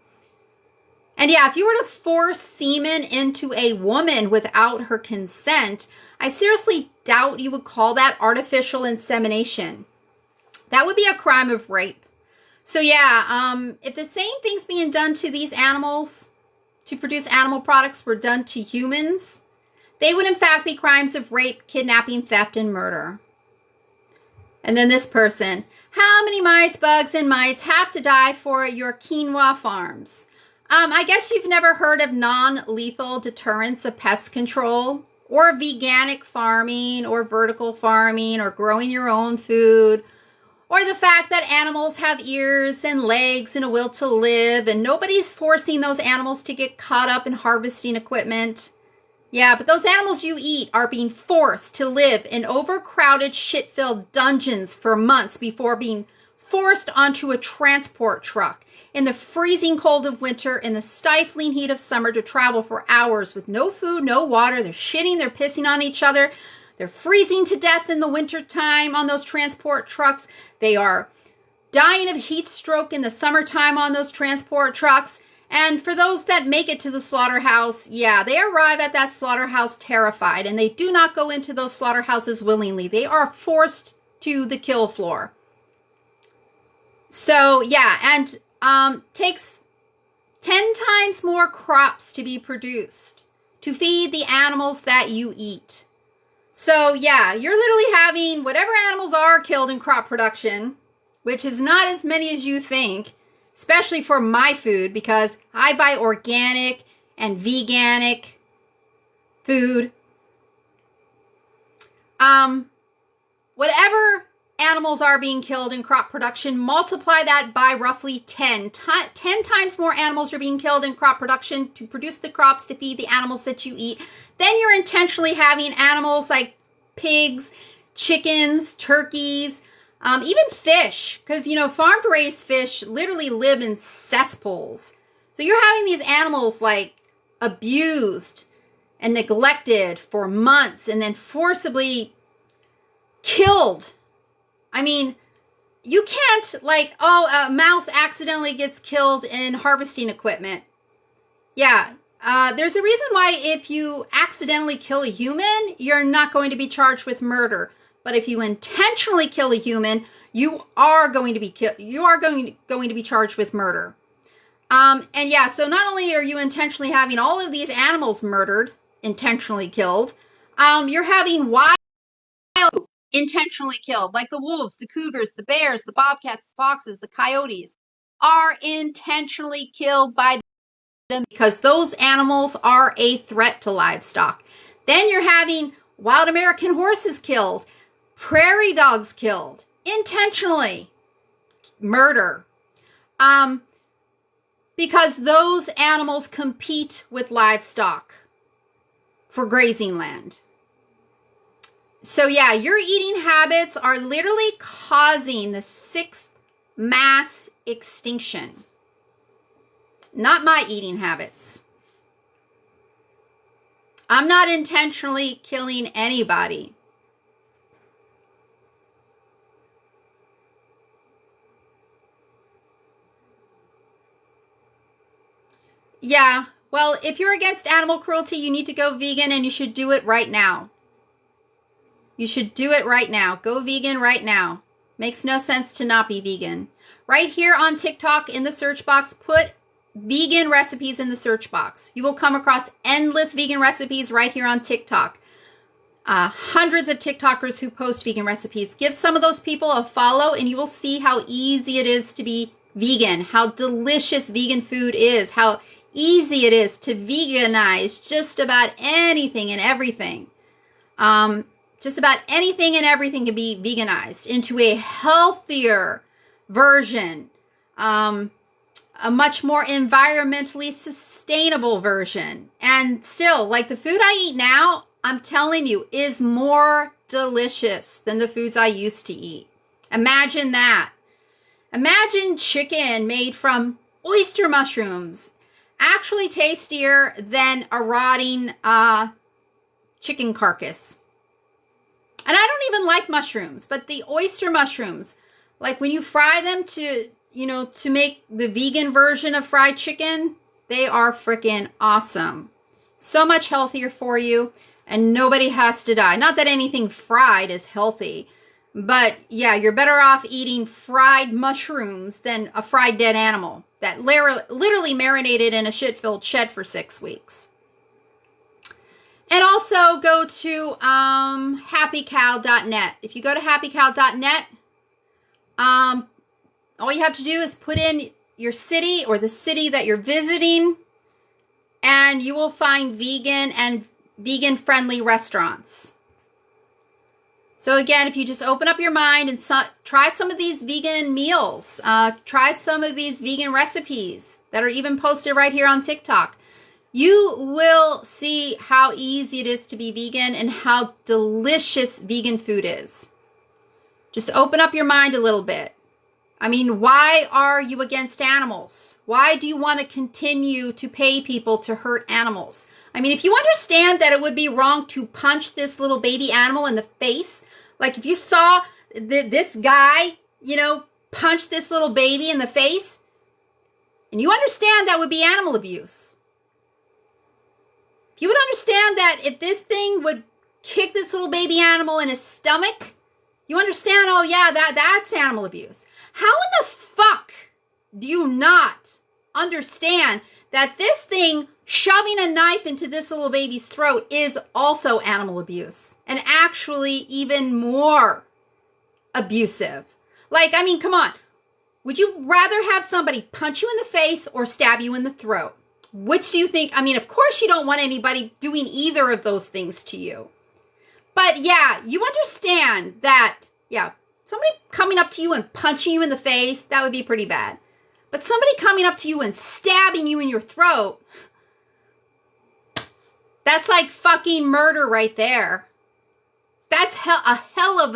And yeah, if you were to force semen into a woman without her consent, I seriously doubt you would call that artificial insemination. That would be a crime of rape. So yeah, if the same thing's being done to these animals, to produce animal products were done to humans, they would in fact be crimes of rape, kidnapping, theft, and murder. And then this person, how many mice, bugs, and mites have to die for your quinoa farms? I guess you've never heard of non-lethal deterrence of pest control, or veganic farming, or vertical farming, or growing your own food, or the fact that animals have ears and legs and a will to live, and nobody's forcing those animals to get caught up in harvesting equipment. Yeah, but those animals you eat are being forced to live in overcrowded, shit-filled dungeons for months before being forced onto a transport truck in the freezing cold of winter, in the stifling heat of summer, to travel for hours with no food, no water. They're shitting, they're pissing on each other. They're freezing to death in the wintertime on those transport trucks. They are dying of heat stroke in the summertime on those transport trucks. And for those that make it to the slaughterhouse, yeah, they arrive at that slaughterhouse terrified, and they do not go into those slaughterhouses willingly. They are forced to the kill floor. So, yeah, and takes 10 times more crops to be produced to feed the animals that you eat. So, yeah, you're literally having whatever animals are killed in crop production, which is not as many as you think, especially for my food, because I buy organic and veganic food. Whatever animals are being killed in crop production, multiply that by roughly 10. 10 times more animals are being killed in crop production to produce the crops to feed the animals that you eat. Then you're intentionally having animals like pigs, chickens, turkeys, even fish, because, farm-raised fish literally live in cesspools. So you're having these animals, like, abused and neglected for months and then forcibly killed. I mean, you can't, a mouse accidentally gets killed in harvesting equipment. Yeah, there's a reason why if you accidentally kill a human, you're not going to be charged with murder. But if you intentionally kill a human, you are going to be going to be charged with murder. And yeah, so not only are you intentionally having all of these animals murdered, intentionally killed, you're having wild intentionally killed, like the wolves, the cougars, the bears, the bobcats, the foxes, the coyotes, are intentionally killed by them because those animals are a threat to livestock. Then you're having wild American horses killed, prairie dogs killed, intentionally, murder, because those animals compete with livestock for grazing land. So yeah, your eating habits are literally causing the 6th mass extinction. Not my eating habits. I'm not intentionally killing anybody. Yeah, well, if you're against animal cruelty, you need to go vegan, and you should do it right now. You should do it right now. Go vegan right now. Makes no sense to not be vegan. Right here on TikTok in the search box, put vegan recipes in the search box. You will come across endless vegan recipes right here on TikTok. Hundreds of TikTokers who post vegan recipes. Give some of those people a follow, and you will see how easy it is to be vegan, how delicious vegan food is, how easy it is to veganize just about anything and everything. Just about anything and everything can be veganized into a healthier version, a much more environmentally sustainable version. And still, like the food I eat now, I'm telling you, is more delicious than the foods I used to eat. Imagine that. Imagine chicken made from oyster mushrooms. Actually tastier than a rotting chicken carcass. And I don't even like mushrooms, but the oyster mushrooms, like when you fry them to make the vegan version of fried chicken, they are freaking awesome. So much healthier for you, and nobody has to die. Not that anything fried is healthy, but yeah, you're better off eating fried mushrooms than a fried dead animal. that literally marinated in a shit-filled shed for 6 weeks. And also go to happycow.net. If you go to happycow.net, all you have to do is put in your city or the city that you're visiting, and you will find vegan and vegan-friendly restaurants. So again, if you just open up your mind and try some of these vegan meals, try some of these vegan recipes that are even posted right here on TikTok, you will see how easy it is to be vegan and how delicious vegan food is. Just open up your mind a little bit. I mean, why are you against animals? Why do you want to continue to pay people to hurt animals? I mean, if you understand that it would be wrong to punch this little baby animal in the face, like if you saw this guy, punch this little baby in the face, and you understand that would be animal abuse. If you would understand that if this thing would kick this little baby animal in his stomach, you understand, oh yeah, that's animal abuse. How in the fuck do you not understand that this thing shoving a knife into this little baby's throat is also animal abuse and actually even more abusive? Like, I mean, come on. Would you rather have somebody punch you in the face or stab you in the throat? Which do you think? I mean, of course you don't want anybody doing either of those things to you. But yeah, you understand that, yeah, somebody coming up to you and punching you in the face, that would be pretty bad. But somebody coming up to you and stabbing you in your throat, that's like fucking murder right there. That's a hell of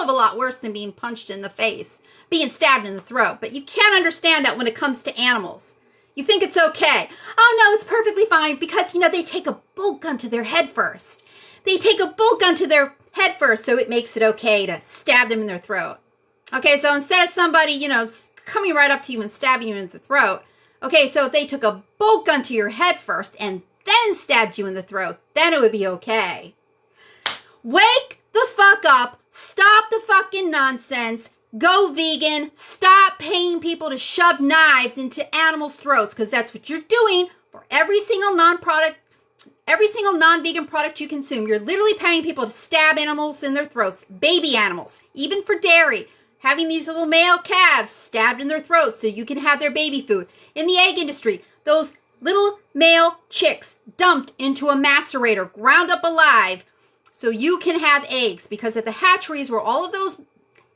a lot worse than being punched in the face, being stabbed in the throat. But you can't understand that when it comes to animals. You think it's okay. Oh no, it's perfectly fine because, they take a bolt gun to their head first. They take a bolt gun to their head first, so it makes it okay to stab them in their throat. Okay, so instead of somebody, coming right up to you and stabbing you in the throat, okay, so if they took a bolt gun to your head first and then stabbed you in the throat, then it would be okay. Wake the fuck up. Stop the fucking nonsense. Go vegan. Stop paying people to shove knives into animals' throats, because that's what you're doing for every single non-vegan product you consume. You're literally paying people to stab animals in their throats, baby animals, even for dairy, having these little male calves stabbed in their throats so you can have their baby food. In the egg industry, those little male chicks dumped into a macerator, ground up alive so you can have eggs, because at the hatcheries where all of those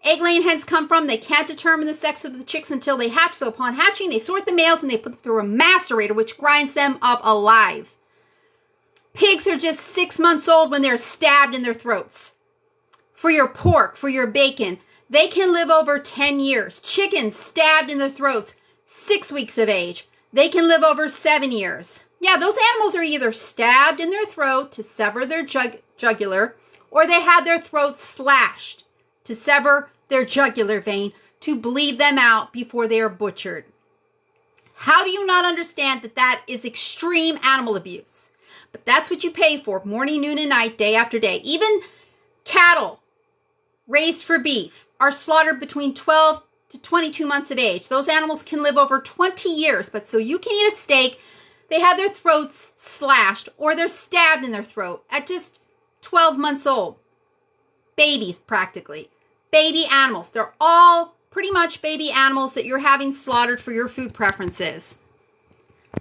egg-laying hens come from, they can't determine the sex of the chicks until they hatch. So upon hatching, they sort the males and they put them through a macerator, which grinds them up alive. Pigs are just 6 months old when they're stabbed in their throats. For your pork, for your bacon, they can live over 10 years. Chickens stabbed in their throats, 6 weeks of age. They can live over 7 years. Yeah, those animals are either stabbed in their throat to sever their jugular, or they had their throats slashed to sever their jugular vein to bleed them out before they are butchered. How do you not understand that that is extreme animal abuse? But that's what you pay for morning, noon, and night, day after day. Even cattle raised for beef are slaughtered between 12 to 22 months of age. Those animals can live over 20 years, but so you can eat a steak, they have their throats slashed or they're stabbed in their throat at just 12 months old. Babies, practically. Baby animals. They're all pretty much baby animals that you're having slaughtered for your food preferences.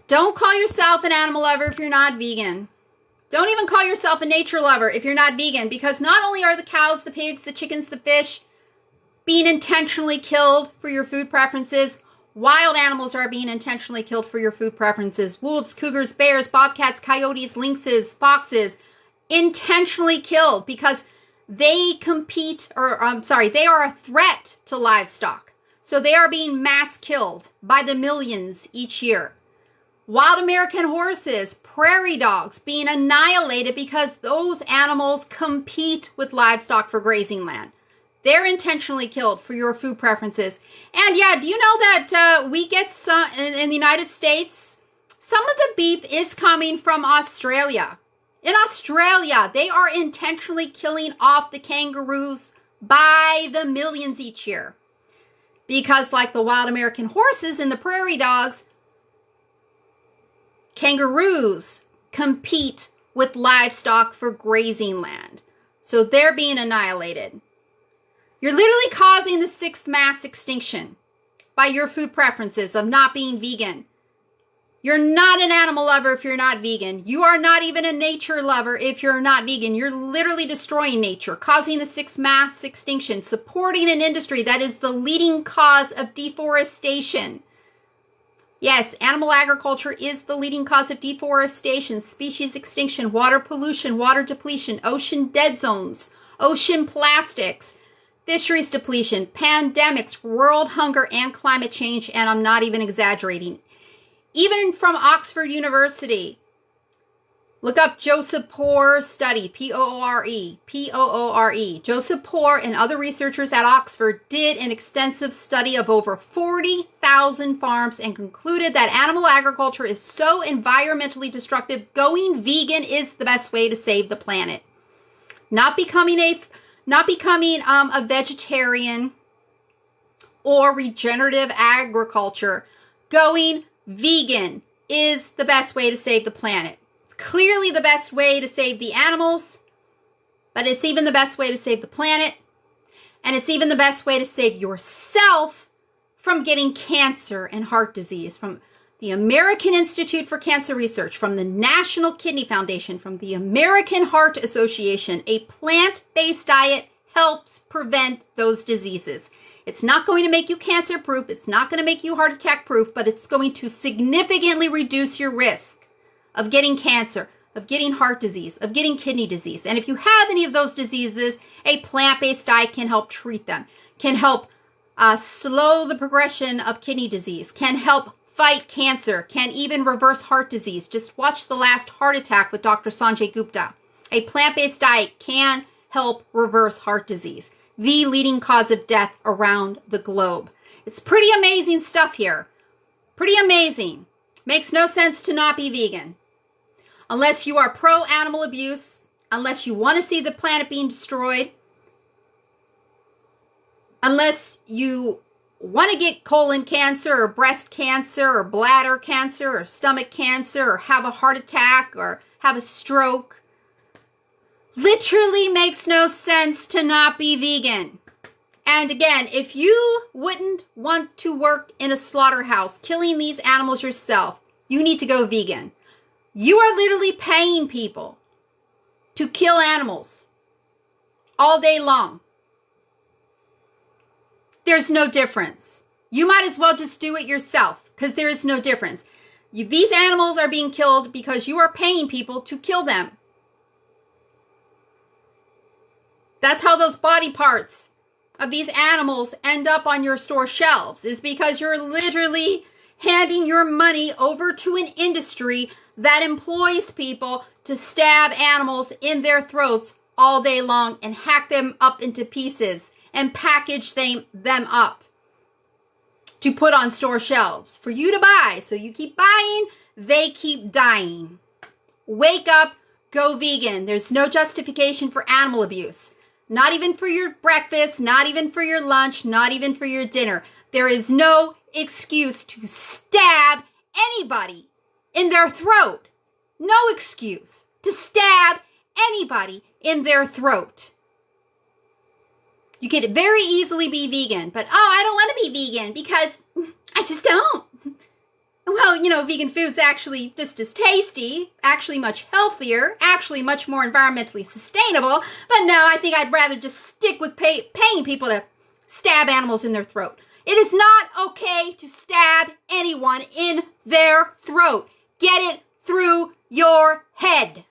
Don't call yourself an animal lover if you're not vegan. Don't even call yourself a nature lover if you're not vegan, because not only are the cows, the pigs, the chickens, the fish being intentionally killed for your food preferences, wild animals are being intentionally killed for your food preferences. Wolves, cougars, bears, bobcats, coyotes, lynxes, foxes, intentionally killed because they they are a threat to livestock. So they are being mass killed by the millions each year. Wild American horses, prairie dogs being annihilated because those animals compete with livestock for grazing land. They're intentionally killed for your food preferences. And yeah, do you know that we get some in the United States? Some of the beef is coming from Australia. In Australia, they are intentionally killing off the kangaroos by the millions each year. Because like the wild American horses and the prairie dogs, kangaroos compete with livestock for grazing land. So they're being annihilated. You're literally causing the 6th mass extinction by your food preferences of not being vegan. You're not an animal lover if you're not vegan. You are not even a nature lover if you're not vegan. You're literally destroying nature, causing the 6th mass extinction, supporting an industry that is the leading cause of deforestation. Yes, animal agriculture is the leading cause of deforestation, species extinction, water pollution, water depletion, ocean dead zones, ocean plastics, fisheries depletion, pandemics, world hunger, and climate change, and I'm not even exaggerating. Even from Oxford University, look up Joseph Poore study, P-O-O-R-E. Joseph Poore and other researchers at Oxford did an extensive study of over 40,000 farms and concluded that animal agriculture is so environmentally destructive, going vegan is the best way to save the planet. Not becoming a vegetarian or regenerative agriculture. Going vegan is the best way to save the planet. It's clearly the best way to save the animals, but it's even the best way to save the planet, and it's even the best way to save yourself from getting cancer and heart disease. From the American Institute for Cancer Research, from the National Kidney Foundation, from the American Heart Association, a plant-based diet helps prevent those diseases. It's not going to make you cancer-proof. It's not going to make you heart attack-proof, but it's going to significantly reduce your risk of getting cancer, of getting heart disease, of getting kidney disease. And if you have any of those diseases, a plant-based diet can help treat them, can help slow the progression of kidney disease, can help fight cancer, can even reverse heart disease. Just watch The Last Heart Attack with Dr. Sanjay Gupta. A plant-based diet can help reverse heart disease, the leading cause of death around the globe. It's pretty amazing stuff here. Pretty amazing. Makes no sense to not be vegan. Unless you are pro-animal abuse, unless you want to see the planet being destroyed, unless you want to get colon cancer or breast cancer or bladder cancer or stomach cancer or have a heart attack or have a stroke. Literally makes no sense to not be vegan. And again, if you wouldn't want to work in a slaughterhouse killing these animals yourself, you need to go vegan. You are literally paying people to kill animals all day long. There's no difference. You might as well just do it yourself because there is no difference. These animals are being killed because you are paying people to kill them. That's how those body parts of these animals end up on your store shelves, is because you're literally handing your money over to an industry that employs people to stab animals in their throats all day long and hack them up into pieces and package them up to put on store shelves for you to buy. So you keep buying, they keep dying. Wake up, go vegan. There's no justification for animal abuse. Not even for your breakfast, not even for your lunch, not even for your dinner. There is no excuse to stab anybody in their throat. No excuse to stab anybody in their throat. You could very easily be vegan, but I don't want to be vegan because I just don't. Well, vegan food's actually just as tasty, actually much healthier, actually much more environmentally sustainable. But no, I think I'd rather just stick with paying people to stab animals in their throat. It is not okay to stab anyone in their throat. Get it through your head.